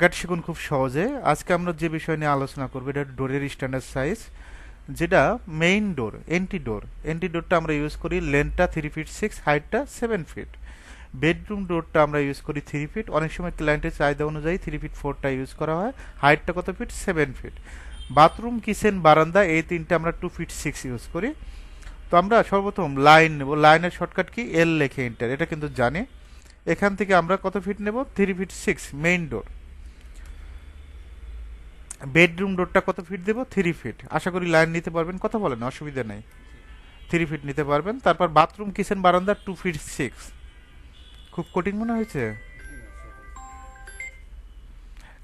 Shortcut শিখুন খুব সহজে। আজকে আমরা যে বিষয় নিয়ে আলোচনা করবো এটা ডোরের স্ট্যান্ডার্ড সাইজ, যেটা মেইন ডোর, এন্টি ডোরটা আমরা ইউজ করি লেন্থটা 3 ফিট 6, হাইটটা 7 ফিট। বেডরুম ডোরটা আমরা ইউজ করি 3 ফিট, অনেক সময় ক্লায়েন্টের চাহিদা অনুযায়ী 3 ফিট 4টা ইউজ করা হয়। হাইটটা কত ফিট? 7 ফিট। বাথরুম, কিচেন, বারান্দা এই তিনটে আমরা 2 ফিট 6 ইউজ করি। তো আমরা সর্বপ্রথম লাইন নেব। লাইনের শর্টকাট কি? এল লেখে এন্টার, এটা কিন্তু জানি। এখান থেকে আমরা কত ফিট নেব? 3 ফিট 6 মেইন ডোর। বেডরুম ডোরটা কত ফিট দেব? 3 ফিট। আশা করি লাইন নিতে পারবেন, কথা বলেন, অসুবিধা নেই। 3 ফিট নিতে পারবেন। তারপর বাথরুম, কিচেন, বারান্দা 2 ফিট 6। খুব কঠিন মনে হয়েছে?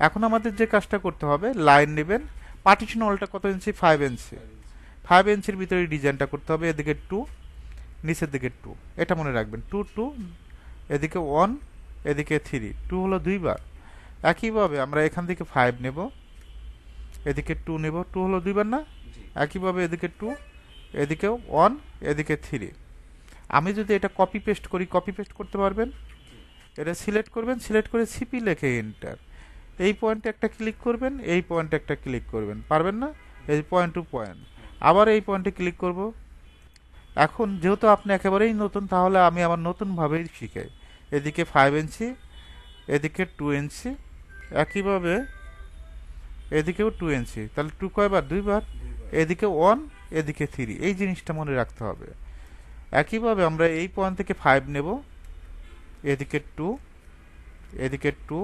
এখন আমাদের যে কাজটা করতে হবে, লাইন নেবেন। পার্টিশন ওয়ালটা কত ইঞ্চি? 5 ইঞ্চি। 5 ইঞ্চির ভিতরে ডিজাইনটা করতে হবে। এদিকে 2, নিচের দিকে 2, এটা মনে রাখবেন। 2 2, এদিকে 1, এদিকে 3, 2 হলো 2 বার। একইভাবে আমরা এখান থেকে 5 নেব, এদিকে 2 নেব, 2 হলো 2 বার না? একইভাবে এদিকে 2, এদিকেও 1, এদিকে 3। আমি যদি এটা কপি পেস্ট করি, কপি পেস্ট করতে পারবেন। এটা সিলেক্ট করবেন, সিলেক্ট করে সিপি লেখে এন্টার। এই পয়েন্টে একটা ক্লিক করবেন, এই পয়েন্টে একটা ক্লিক করবেন, পারবেন না? এই পয়েন্ট টু পয়েন্ট। আবার এই পয়েন্টে ক্লিক করব। এখন যেহেতু আপনি একেবারেই নতুন, তাহলে আমি আমার নতুনভাবেই শিখাই। এদিকে 5 ইঞ্চি, এদিকে 2 ইঞ্চি, একইভাবে এদিকেও 2 ইঞ্চি। তাহলে 2 কয়বার? 2 বার। এদিকে 1, এদিকে 3, এই জিনিসটা মনে রাখতে হবে। একইভাবে আমরা এই পয়েন্ট থেকে 5 নেব, এদিকে 2, এদিকে 2,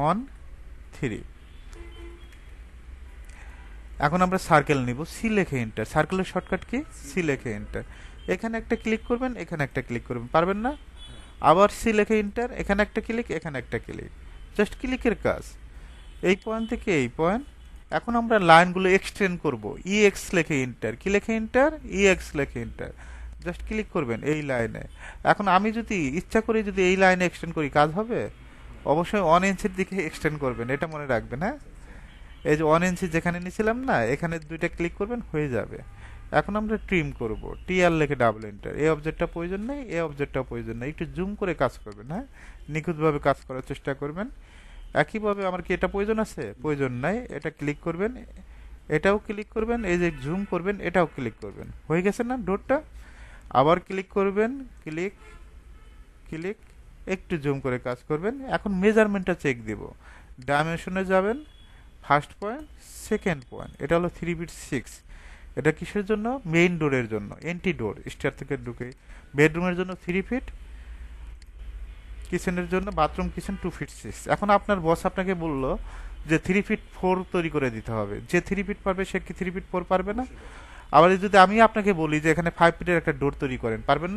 1, 3। এখন আমরা সার্কেল নিব, সি লেখে এন্টার। সার্কেলের শর্টকাট কি? সি লেখে এন্টার। এখানে একটা ক্লিক করবেন, এখানে একটা ক্লিক করবেন, পারবেন না? আবার সি লেখে এন্টার, এখানে একটা ক্লিক, এখানে একটা ক্লিক, জাস্ট ক্লিকের কাজ। এই পয়েন্ট থেকে এই পয়েন্ট। এখন আমরা লাইনগুলো এক্সটেন্ড করব। ইএক্স লেখে এন্টার। কি লেখে এন্টার? ইএক্স লেখে এন্টার। জাস্ট ক্লিক করবেন এই লাইনে। এখন আমি যদি ইচ্ছা করি যদি এই লাইনে এক্সটেন্ড করি, কাজ হবে? অবশ্যই 1 ইঞ্চির দিকে এক্সটেন্ড করবেন, এটা মনে রাখবেন। হ্যাঁ, এই যে 1 ইঞ্চি যেখানে নিয়েছিলাম না, এখানে দুইটা ক্লিক করবেন, হয়ে যাবে। এখন আমরা ট্রিম করব, টিআর লেখে ডাবল এন্টার। এই অবজেক্টটা প্রয়োজন নেই, এই অবজেক্টটাও প্রয়োজন নেই, একটু জুম করে কাজ করবেন। হ্যাঁ, নিখুঁতভাবে কাজ করার চেষ্টা করবেন। একইভাবে আমার কি এটা প্রয়োজন আছে? প্রয়োজন নাই, এটা ক্লিক করবেন, এটাও ক্লিক করবেন, এই যে জুম করবেন, এটাও ক্লিক করবেন, হয়ে গেছে না ডোরটা? আবার ক্লিক করবেন, ক্লিক, ক্লিক, একটু জুম করে কাজ করবেন। এখন মেজারমেন্টটা চেক দিব। ডাইমেনশনে যাবেন, ফার্স্ট পয়েন্ট, সেকেন্ড পয়েন্ট, এটা হলো 3 ফিট 6। এটা কিসের জন্য? মেইন ডোরের জন্য, এন্টি ডোর, স্টেয়ার থেকে ঢুকে। বেডরুমের জন্য 3 ফিট, কিচেনের জন্য, বাথরুম কিচেন 2 ফিট 6। এখন আপনার বস আপনাকে বললো যে 3 ফিট 4 তৈরি করে দিতে হবে। যে 3 ফিট পারবে সে কি 3 ফিট 4 পারবে না? আবার যদি আমি আপনাকে বলি যে এখানে 5 ফিটের একটা ডোর তৈরি করেন, পারবেন না?